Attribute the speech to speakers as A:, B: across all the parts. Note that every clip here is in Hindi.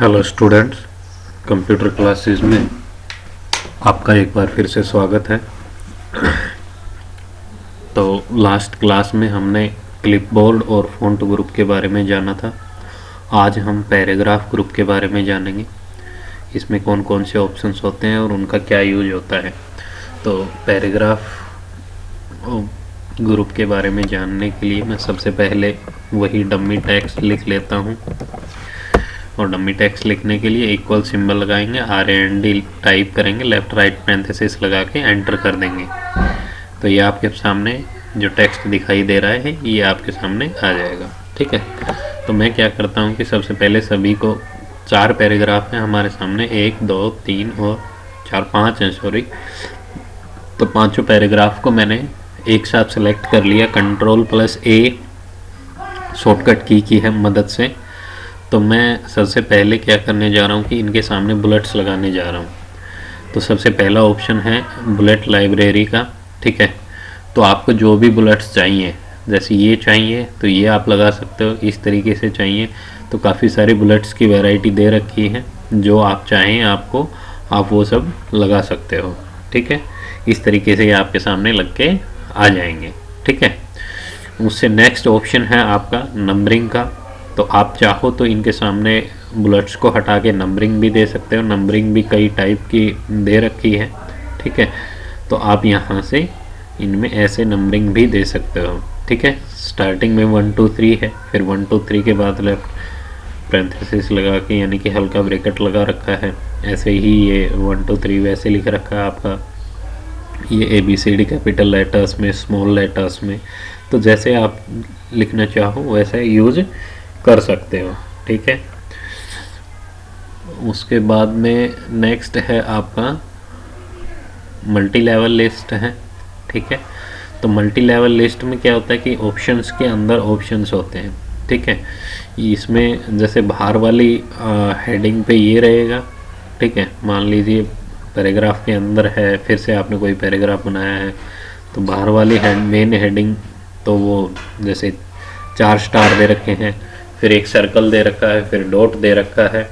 A: हेलो स्टूडेंट्स, कंप्यूटर क्लासेस में आपका एक बार फिर से स्वागत है। तो लास्ट क्लास में हमने क्लिपबोर्ड और फ़ॉन्ट ग्रुप के बारे में जाना था। आज हम पैराग्राफ ग्रुप के बारे में जानेंगे। इसमें कौन कौन से ऑप्शंस होते हैं और उनका क्या यूज होता है। तो पैराग्राफ ग्रुप के बारे में जानने के लिए मैं सबसे पहले वही डमी टेक्स्ट लिख लेता हूँ। और डमी टेक्स्ट लिखने के लिए इक्वल सिंबल लगाएंगे, RAND टाइप करेंगे, लेफ्ट राइट पैरेंथेसिस लगा के एंटर कर देंगे। तो ये आपके सामने जो टेक्स्ट दिखाई दे रहा है ये आपके सामने आ जाएगा। ठीक है, तो मैं क्या करता हूँ कि सबसे पहले सभी को 4 पैराग्राफ हैं हमारे सामने, 1 2 3 और 4 5 हैं सॉरी। तो पांचों पैराग्राफ को मैंने एक साथ सेलेक्ट कर लिया Ctrl+A शॉर्टकट की है मदद से। तो मैं सबसे पहले क्या करने जा रहा हूँ कि इनके सामने बुलेट्स लगाने जा रहा हूँ। तो सबसे पहला ऑप्शन है बुलेट लाइब्रेरी का। ठीक है, तो आपको जो भी बुलेट्स चाहिए, जैसे ये चाहिए तो ये आप लगा सकते हो, इस तरीके से चाहिए तो काफ़ी सारी बुलेट्स की वैरायटी दे रखी है, जो आप चाहें आपको आप वो सब लगा सकते हो। ठीक है, इस तरीके से ये आपके सामने लग के आ जाएंगे। ठीक है, उससे नेक्स्ट ऑप्शन है आपका नंबरिंग का। तो आप चाहो तो इनके सामने बुलेट्स को हटा के नंबरिंग भी दे सकते हो। नंबरिंग भी कई टाइप की दे रखी है। ठीक है, तो आप यहाँ से इनमें ऐसे नंबरिंग भी दे सकते हो। ठीक है, स्टार्टिंग में 1 2 3 है, फिर 1 2 3 के बाद लेफ्ट पैरेंथेसिस लगा के यानी कि हल्का ब्रैकेट लगा रखा है। ऐसे ही ये 1 2 3 वैसे लिख रखा है आपका, ये ABCD कैपिटल लेटर्स में, स्मॉल लेटर्स में। तो जैसे आप लिखना चाहो वैसे यूज कर सकते हो। ठीक है, उसके बाद में नेक्स्ट है आपका मल्टी लेवल लिस्ट है। ठीक है, तो मल्टी लेवल लिस्ट में क्या होता है कि ऑप्शंस के अंदर ऑप्शंस होते हैं। ठीक है, इसमें जैसे बाहर वाली हेडिंग पे ये रहेगा। ठीक है, मान लीजिए पैराग्राफ के अंदर है, फिर से आपने कोई पैराग्राफ बनाया है तो बाहर वाली मेन हेडिंग तो वो जैसे 4 स्टार दे रखे हैं, फिर एक सर्कल दे रखा है, फिर डॉट दे रखा है,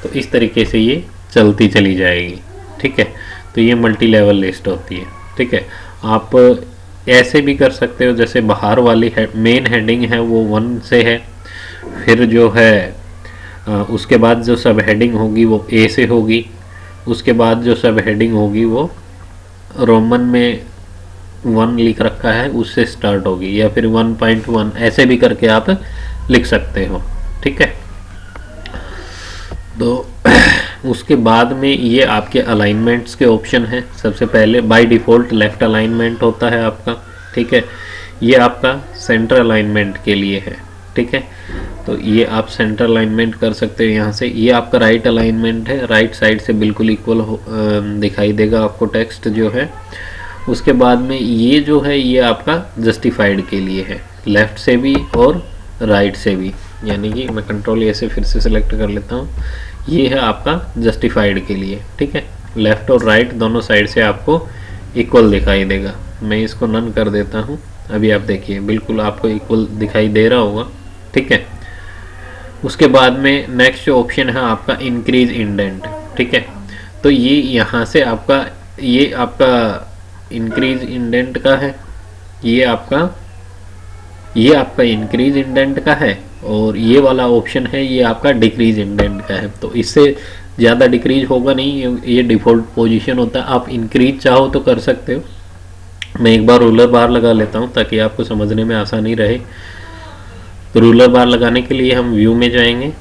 A: तो इस तरीके से ये चलती चली जाएगी। ठीक है, तो ये मल्टी लेवल लिस्ट होती है। ठीक है, आप ऐसे भी कर सकते हो, जैसे बाहर वाली मेन हेडिंग है वो 1 से है, फिर जो है उसके बाद जो सब हेडिंग होगी वो A से होगी, उसके बाद जो सब हेडिंग होगी वो रोमन में 1 लिख रखा है उससे स्टार्ट होगी, या फिर 1.1 ऐसे भी करके आप लिख सकते हो। ठीक है, तो उसके बाद में ये आपके अलाइनमेंट्स के ऑप्शन हैं। सबसे पहले बाय डिफ़ॉल्ट लेफ्ट अलाइनमेंट होता है आपका। ठीक है, ये आपका सेंटर अलाइनमेंट के लिए है। ठीक है, तो ये आप सेंटर अलाइनमेंट कर सकते हो यहाँ से। ये आपका राइट अलाइनमेंट है, राइट साइड से बिल्कुल इक्वल दिखाई देगा आपको टेक्स्ट जो है। उसके बाद में ये जो है ये आपका जस्टिफाइड के लिए है, लेफ़्ट से भी और राइट से भी, यानी कि मैं Ctrl+A से फिर से सिलेक्ट कर लेता हूँ। ये है आपका जस्टिफाइड के लिए। ठीक है, लेफ़्ट और राइट दोनों साइड से आपको इक्वल दिखाई देगा। मैं इसको नन कर देता हूँ। अभी आप देखिए बिल्कुल आपको इक्वल दिखाई दे रहा होगा। ठीक है, उसके बाद में नेक्स्ट ऑप्शन है आपका इंक्रीज इंडेंट। ठीक है, तो ये यहाँ से आपका ये आपका इंक्रीज इंडेंट का है, ये आपका इंक्रीज इंडेंट का है, और ये वाला ऑप्शन है ये आपका डिक्रीज इंडेंट का है। तो इससे ज़्यादा डिक्रीज होगा नहीं, ये डिफ़ॉल्ट पोजीशन होता है। आप इंक्रीज चाहो तो कर सकते हो। मैं एक बार रूलर बार लगा लेता हूँ ताकि आपको समझने में आसानी रहे। तो रूलर बार लगाने के लिए हम व्यू में जाएंगे,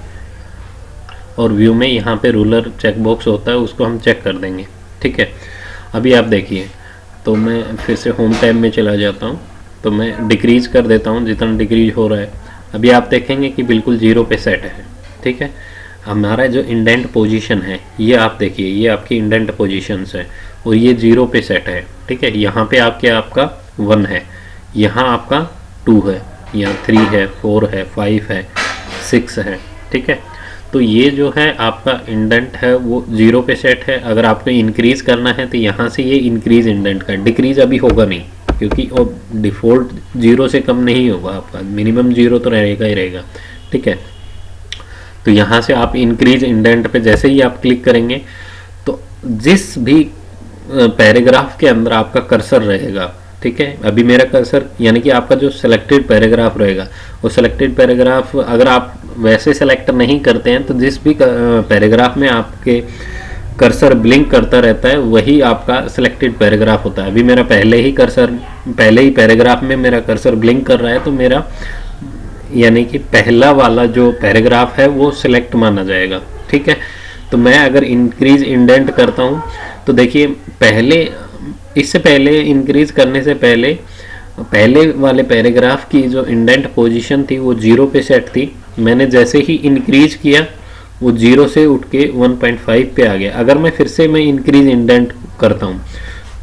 A: और व्यू में यहाँ पे रूलर चेक बॉक्स होता है, उसको हम चेक कर देंगे। ठीक है, अभी आप देखिए, तो मैं फिर से होम टैब में चला जाता हूँ, तो मैं डिक्रीज कर देता हूँ जितना डिक्रीज हो रहा है। अभी आप देखेंगे कि बिल्कुल 0 पे सेट है। ठीक है, हमारा जो इंडेंट पोजीशन है ये आप देखिए, ये आपकी इंडेंट पोजीशंस है और ये 0 पे सेट है। ठीक है, यहाँ पे आपका 1 है, यहाँ आपका 2 है, यहाँ 3 है, 4 है, 5 है, 6 है। ठीक है, तो ये जो है आपका इंडेंट है वो 0 पे सेट है। अगर आपको इंक्रीज करना है तो यहाँ से ये इंक्रीज इंडेंट का, डिक्रीज अभी होगा नहीं क्योंकि डिफ़ॉल्ट 0 से कम नहीं होगा आपका, मिनिमम 0 तो रहेगा ही रहेगा। ठीक है, तो यहाँ से आप इंक्रीज इंडेंट पे जैसे ही आप क्लिक करेंगे तो जिस भी पैराग्राफ के अंदर आपका कर्सर रहेगा, ठीक है, अभी मेरा कर्सर यानी कि आपका जो सिलेक्टेड पैराग्राफ रहेगा, वो सिलेक्टेड पैराग्राफ अगर आप वैसे सेलेक्ट नहीं करते हैं तो जिस भी पैराग्राफ में आपके कर्सर ब्लिंक करता रहता है वही आपका सिलेक्टेड पैराग्राफ होता है। अभी मेरा पहले ही पैराग्राफ में मेरा कर्सर ब्लिंक कर रहा है, तो मेरा यानी कि पहला वाला जो पैराग्राफ है वो सिलेक्ट माना जाएगा, ठीक है। तो मैं अगर इंक्रीज इंडेंट करता हूँ तो देखिए इससे पहले इंक्रीज करने से पहले वाले पैराग्राफ की जो इंडेंट पोजीशन थी वो 0 पे सेट थी। मैंने जैसे ही इंक्रीज किया वो 0 से उठ के 1.5 पे आ गया। अगर मैं फिर से इंक्रीज इंडेंट करता हूँ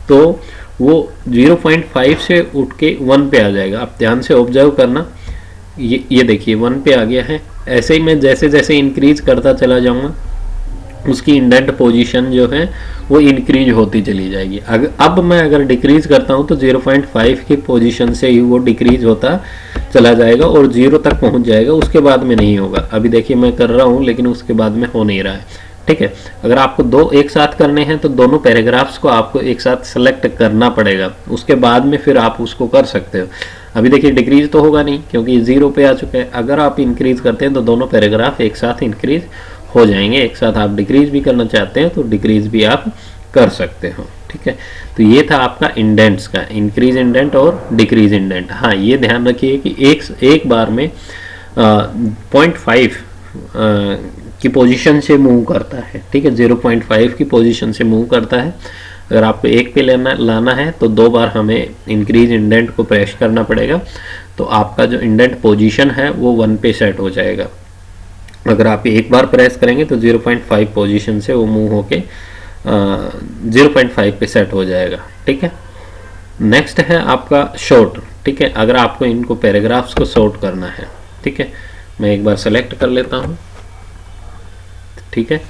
A: तो वो 0.5 से उठ के 1 पे आ जाएगा। आप ध्यान से ऑब्जर्व करना, ये देखिए 1 पे आ गया है। ऐसे ही मैं जैसे जैसे इंक्रीज करता चला जाऊंगा उसकी इंडेंट पोजीशन जो है वो इंक्रीज होती चली जाएगी। अब मैं अगर डिक्रीज करता हूं तो 0.5 की पोजीशन से ही वो डिक्रीज होता चला जाएगा और 0 तक पहुंच जाएगा, उसके बाद में नहीं होगा। अभी देखिए मैं कर रहा हूं लेकिन उसके बाद में हो नहीं रहा है, ठीक है। अगर आपको दो एक साथ करने हैं तो दोनों पैराग्राफ्स को आपको एक साथ सेलेक्ट करना पड़ेगा, उसके बाद में फिर आप उसको कर सकते हो। अभी देखिए डिक्रीज तो होगा नहीं क्योंकि 0 पे आ चुका है। अगर आप इंक्रीज करते हैं तो दोनों पैराग्राफ एक साथ इंक्रीज हो जाएंगे। एक साथ आप डिक्रीज भी करना चाहते हैं तो डिक्रीज भी आप कर सकते हो, ठीक है। तो ये था आपका इंडेंट्स का, इंक्रीज इंडेंट और डिक्रीज इंडेंट। हाँ, ये ध्यान रखिए कि एक बार में 0.5 की पोजीशन से मूव करता है, ठीक है, 0.5 की पोजीशन से मूव करता है। अगर आपको 1 पे लाना है तो 2 बार हमें इंक्रीज इंडेंट को प्रेस करना पड़ेगा, तो आपका जो इंडेंट पोजीशन है वो 1 पे सेट हो जाएगा। अगर आप एक बार प्रेस करेंगे तो 0.5 पोजीशन से वो मूव होके 0.5 पे सेट हो जाएगा, ठीक है। नेक्स्ट है आपका शॉर्ट, ठीक है। अगर आपको इनको पैराग्राफ्स को शॉर्ट करना है, ठीक है, मैं एक बार सेलेक्ट कर लेता हूँ, ठीक है।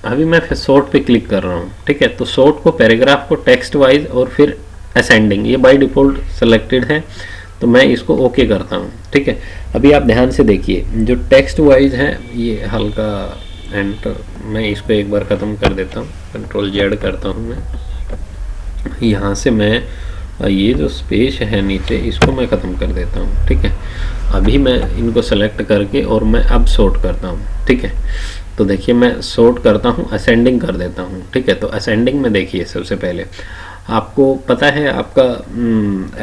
A: अभी मैं फिर शॉर्ट पे क्लिक कर रहा हूँ, ठीक है। तो शॉर्ट को पैराग्राफ को टेक्स्ट वाइज और फिर असेंडिंग, ये बाय डिफॉल्ट सेलेक्टेड है तो मैं इसको ओके करता हूँ, ठीक है। अभी आप ध्यान से देखिए जो टेक्स्ट वाइज है ये हल्का एंटर, मैं इसको एक बार ख़त्म कर देता हूँ, Ctrl Z करता हूँ मैं। यहाँ से मैं ये जो स्पेस है नीचे इसको मैं ख़त्म कर देता हूँ, ठीक है। अभी मैं इनको सेलेक्ट करके और मैं अब सॉर्ट करता हूँ, ठीक है। तो देखिए मैं सॉर्ट करता हूँ, असेंडिंग कर देता हूँ, ठीक है। तो असेंडिंग में देखिए सबसे पहले आपको पता है आपका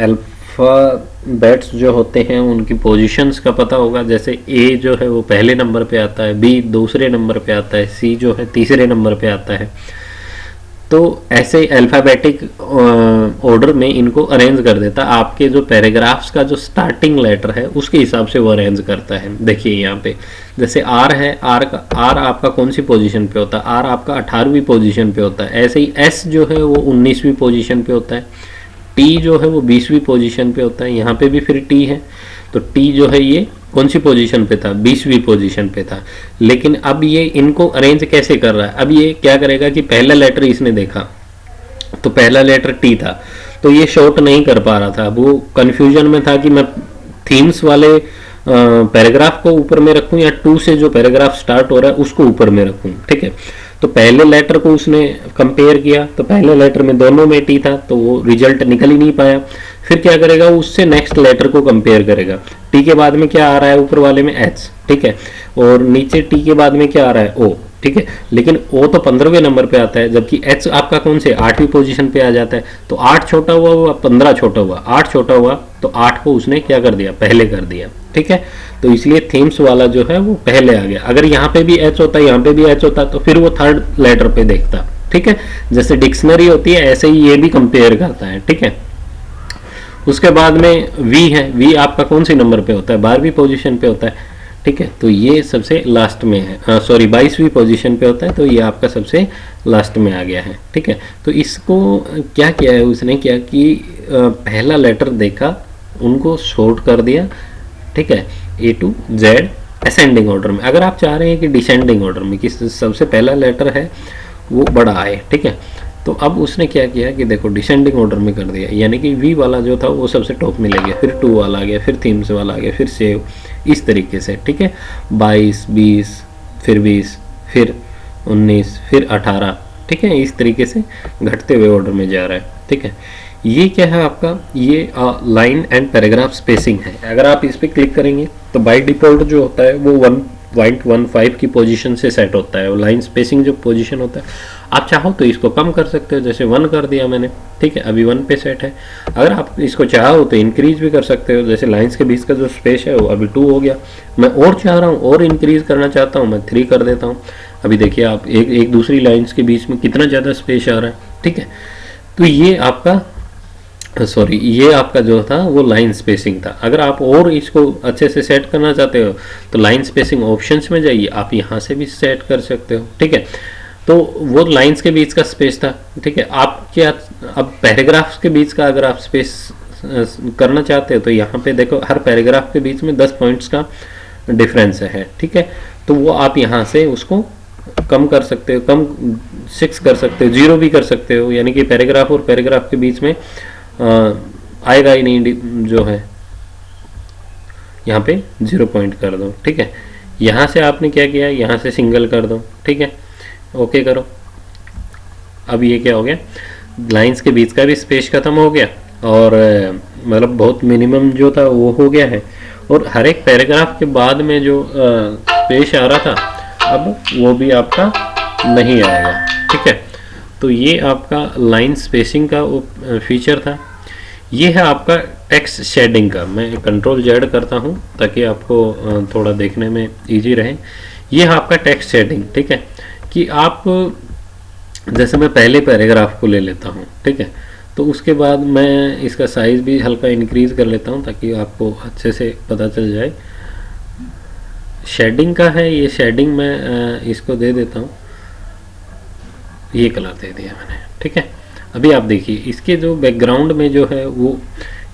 A: अल्फ़ाबेट्स जो होते हैं उनकी पोजीशंस का पता होगा। जैसे ए जो है वो पहले नंबर पे आता है, बी दूसरे नंबर पे आता है, सी जो है तीसरे नंबर पे आता है। तो ऐसे अल्फ़ाबेटिक ऑर्डर में इनको अरेंज कर देता है। आपके जो पैराग्राफ्स का जो स्टार्टिंग लेटर है उसके हिसाब से वो अरेंज करता है। देखिए यहाँ पे जैसे आर है, आर आपका कौन सी पोजीशन पे होता है, आर आपका 18वीं पोजीशन पे होता है। ऐसे ही एस जो है वो 19वीं पोजीशन पे होता है, टी जो है वो 20वीं पोजीशन पे होता है। यहाँ पे भी फिर टी है, तो टी जो है ये कौन सी पोजीशन पे था, 20वीं पोजीशन पे था। लेकिन अब ये इनको अरेंज कैसे कर रहा है, अब ये क्या करेगा कि पहला लेटर इसने देखा तो पहला लेटर टी था, तो ये शॉर्ट नहीं कर पा रहा था। वो कंफ्यूजन में था कि मैं थीम्स वाले पैराग्राफ को ऊपर में रखूं या 2 से जो पैराग्राफ स्टार्ट हो रहा है उसको ऊपर में रखूं, ठीक है। तो पहले लेटर को उसने कंपेयर किया तो पहले लेटर में दोनों में टी था, तो वो रिजल्ट निकल ही नहीं पाया। फिर क्या करेगा, उससे नेक्स्ट लेटर को कंपेयर करेगा। टी के बाद में क्या आ रहा है, ऊपर वाले में एच, ठीक है, और नीचे टी के बाद में क्या आ रहा है, ओ, ठीक है। लेकिन ओ तो 15वें नंबर पे आता है, जबकि एच आपका कौन से 8वीं पोजीशन पे आ जाता है। तो 8 छोटा हुआ 15 छोटा हुआ, 8 छोटा हुआ तो 8 को उसने क्या कर दिया, पहले कर दिया, ठीक है। तो इसलिए थीम्स वाला जो है वो पहले आ गया। अगर यहाँ पे भी एच होता, यहाँ पे भी एच होता तो फिर वो थर्ड लेटर पे देखता, ठीक है। जैसे डिक्शनरी होती है ऐसे ही ये भी कंपेयर करता है, ठीक है। उसके बाद में वी है, वी आपका कौन सी नंबर पे होता है, 12वीं पोजीशन पे होता है, ठीक है। तो ये सबसे लास्ट में है, सॉरी 22वीं पोजीशन पे होता है, तो ये आपका सबसे लास्ट में आ गया है, ठीक है। तो इसको क्या किया है उसने, क्या कि पहला लेटर देखा, उनको शॉर्ट कर दिया, ठीक है, A to Z ascending order में। अगर आप चाह रहे हैं कि डिसेंडिंग ऑर्डर में कि सबसे पहला लेटर है वो बड़ा आए, ठीक है, तो अब उसने क्या किया कि देखो डिसेंडिंग ऑर्डर में कर दिया, यानी कि वी वाला जो था वो सबसे टॉप में ले गया, फिर 2 वाला आ गया, फिर थीम्स वाला आ गया, फिर सेव, इस तरीके से, ठीक है। 22, 20, फिर 20, फिर 19, फिर 18, ठीक है। इस तरीके से घटते हुए ऑर्डर में जा रहा है, ठीक है। ये क्या है आपका, ये लाइन एंड पैराग्राफ स्पेसिंग है। अगर आप इस पर क्लिक करेंगे तो बाय डिफॉल्ट जो होता है वो 1.15 की पोजीशन से सेट होता है। लाइन स्पेसिंग जो पोजीशन होता है, आप चाहो तो इसको कम कर सकते हो, जैसे 1 कर दिया मैंने, ठीक है, अभी 1 पे सेट है। अगर आप इसको चाहो तो इंक्रीज भी कर सकते हो, जैसे लाइंस के बीच का जो स्पेस है वो अभी 2 हो गया, मैं और चाह रहा हूँ और इंक्रीज करना चाहता हूँ, मैं 3 कर देता हूँ। अभी देखिए आप एक दूसरी लाइंस के बीच में कितना ज़्यादा स्पेस आ रहा है, ठीक है। तो ये आपका ये आपका जो था वो लाइन स्पेसिंग था। अगर आप और इसको अच्छे से सेट करना चाहते हो तो लाइन स्पेसिंग ऑप्शंस में जाइए, आप यहाँ से भी सेट कर सकते हो, ठीक है। तो वो लाइंस के बीच का स्पेस था, ठीक है। आप क्या अब पैराग्राफ्स के बीच का अगर आप स्पेस करना चाहते हो तो यहाँ पे देखो हर पैराग्राफ के बीच में 10 पॉइंट्स का डिफरेंस है, ठीक है। तो वो आप यहाँ से उसको कम कर सकते हो, कम 6 कर सकते हो, 0 भी कर सकते हो, यानी कि पैराग्राफ और पैराग्राफ के बीच में आएगा ही नहीं जो है, यहाँ पे 0 पॉइंट कर दो, ठीक है। यहाँ से आपने क्या किया, यहाँ से सिंगल कर दो, ठीक है, ओके करो। अब ये क्या हो गया, लाइंस के बीच का भी स्पेस खत्म हो गया और मतलब बहुत मिनिमम जो था वो हो गया है। और हर एक पैराग्राफ के बाद में जो स्पेस आ रहा था अब वो भी आपका नहीं आएगा, ठीक है। तो ये आपका लाइन स्पेसिंग का वो फीचर था। ये है आपका टेक्स्ट शेडिंग का। मैं कंट्रोल जेड करता हूँ ताकि आपको थोड़ा देखने में इजी रहे। ये है आपका टेक्स्ट शेडिंग, ठीक है। कि आप जैसे मैं पहले पैराग्राफ को ले लेता हूँ, ठीक है, तो उसके बाद मैं इसका साइज भी हल्का इंक्रीज कर लेता हूँ ताकि आपको अच्छे से पता चल जाए। शेडिंग का है ये, शेडिंग मैं इसको दे देता हूँ, ये कलर दे दिया मैंने, ठीक है। अभी आप देखिए इसके जो बैकग्राउंड में जो है वो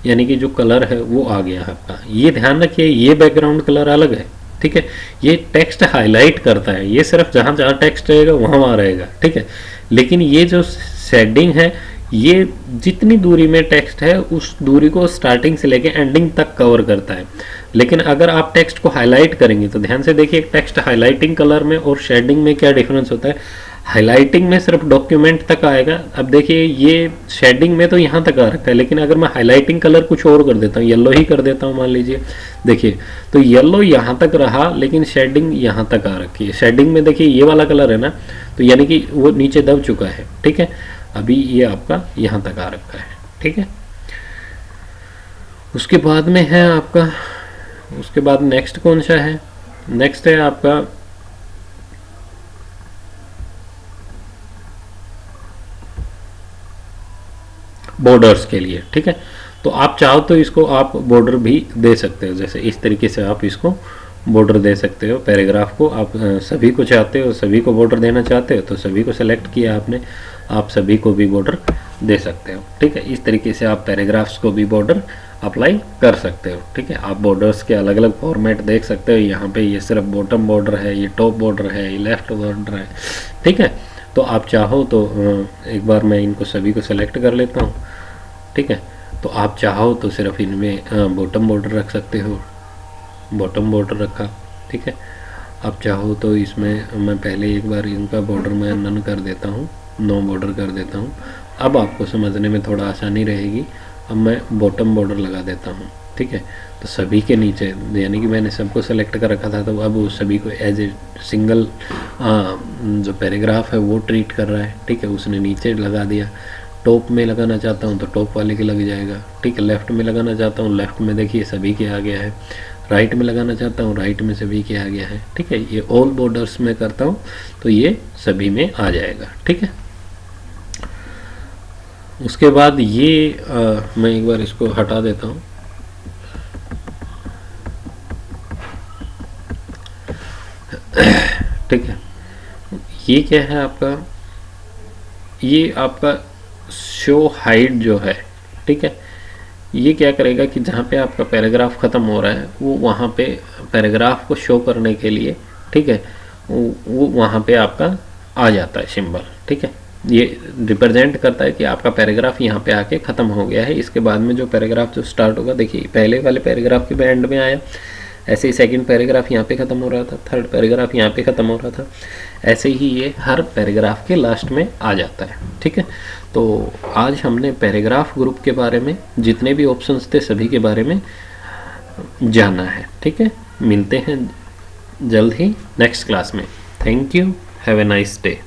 A: यानी कि जो कलर है वो आ गया है आपका। ये ध्यान रखिए ये बैकग्राउंड कलर अलग है, ठीक है। ये टेक्स्ट हाईलाइट करता है, ये सिर्फ जहाँ जहाँ टेक्स्ट रहेगा वहाँ रहेगा, ठीक है। लेकिन ये जो शेडिंग है ये जितनी दूरी में टेक्स्ट है उस दूरी को स्टार्टिंग से लेके एंडिंग तक कवर करता है। लेकिन अगर आप टेक्स्ट को हाईलाइट करेंगे तो ध्यान से देखिए टेक्स्ट हाईलाइटिंग कलर में और शेडिंग में क्या डिफरेंस होता है। हाईलाइटिंग में सिर्फ डॉक्यूमेंट तक आएगा। अब देखिए ये शेडिंग में तो यहाँ तक आ रखा है, लेकिन अगर मैं हाईलाइटिंग कलर कुछ और कर देता हूँ, येलो ही कर देता हूँ मान लीजिए, देखिए तो येलो यहाँ तक रहा लेकिन शेडिंग यहाँ तक आ रखी है। शेडिंग में देखिए ये वाला कलर है ना, तो यानी कि वो नीचे दब चुका है, ठीक है। अभी ये आपका यहाँ तक आ रखा है, ठीक है। उसके बाद में है आपका, उसके बाद नेक्स्ट कौन सा है, नेक्स्ट है आपका बॉर्डर्स के लिए, ठीक है। तो आप चाहो तो इसको आप बॉर्डर भी दे सकते हो, जैसे इस तरीके से आप इसको बॉर्डर दे सकते हो। पैराग्राफ को आप सभी को चाहते हो, सभी को बॉर्डर देना चाहते हो तो सभी को सेलेक्ट किया आपने, आप सभी को भी बॉर्डर दे सकते हो, ठीक है। इस तरीके से आप पैराग्राफ्स को भी बॉर्डर अप्लाई कर सकते हो, ठीक है। आप बॉर्डर्स के अलग अलग फॉर्मेट देख सकते हो। यहाँ पे ये सिर्फ बॉटम बॉर्डर है, ये टॉप बॉर्डर है, ये लेफ्ट बॉर्डर है, ठीक है। तो आप चाहो तो एक बार मैं इनको सभी को सेलेक्ट कर लेता हूँ, ठीक है। तो आप चाहो तो सिर्फ इनमें बॉटम बॉर्डर रख सकते हो, बॉटम बॉर्डर रखा, ठीक है। आप चाहो तो इसमें मैं पहले एक बार इनका बॉर्डर मैं नन कर देता हूँ, नो बॉर्डर कर देता हूँ। अब आपको समझने में थोड़ा आसानी रहेगी। अब मैं बॉटम बॉर्डर लगा देता हूँ, ठीक है। तो सभी के नीचे यानी कि मैंने सबको सेलेक्ट कर रखा था, तो अब वो सभी को एज ए सिंगल जो पैराग्राफ है वो ट्रीट कर रहा है, ठीक है। उसने नीचे लगा दिया। टॉप में लगाना चाहता हूँ तो टॉप वाले के लग जाएगा, ठीक है। लेफ्ट में लगाना चाहता हूँ, लेफ्ट में देखिए सभी के आ गया है। राइट में लगाना चाहता हूँ, राइट में सभी के आ गया है, ठीक है। ये ऑल बॉर्डर्स में करता हूँ तो ये सभी में आ जाएगा, ठीक है। उसके बाद ये मैं एक बार इसको हटा देता हूँ, ठीक है। ये क्या है आपका, ये आपका शो हाइड जो है, ठीक है। ये क्या करेगा कि जहाँ पे आपका पैराग्राफ ख़त्म हो रहा है वो वहाँ पे पैराग्राफ को शो करने के लिए, ठीक है, वो वहाँ पे आपका आ जाता है सिंबल, ठीक है। ये रिप्रेजेंट करता है कि आपका पैराग्राफ यहाँ पे आके ख़त्म हो गया है। इसके बाद में जो पैराग्राफ जो स्टार्ट होगा, देखिए पहले वाले पैराग्राफ के एंड में आया, ऐसे ही सेकंड पैराग्राफ यहाँ पे ख़त्म हो रहा था, थर्ड पैराग्राफ यहाँ पे ख़त्म हो रहा था, ऐसे ही ये हर पैराग्राफ के लास्ट में आ जाता है। ठीक है, तो आज हमने पैराग्राफ ग्रुप के बारे में जितने भी ऑप्शंस थे सभी के बारे में जाना है। ठीक है, मिलते हैं जल्द ही नेक्स्ट क्लास में। Thank you, have a nice day.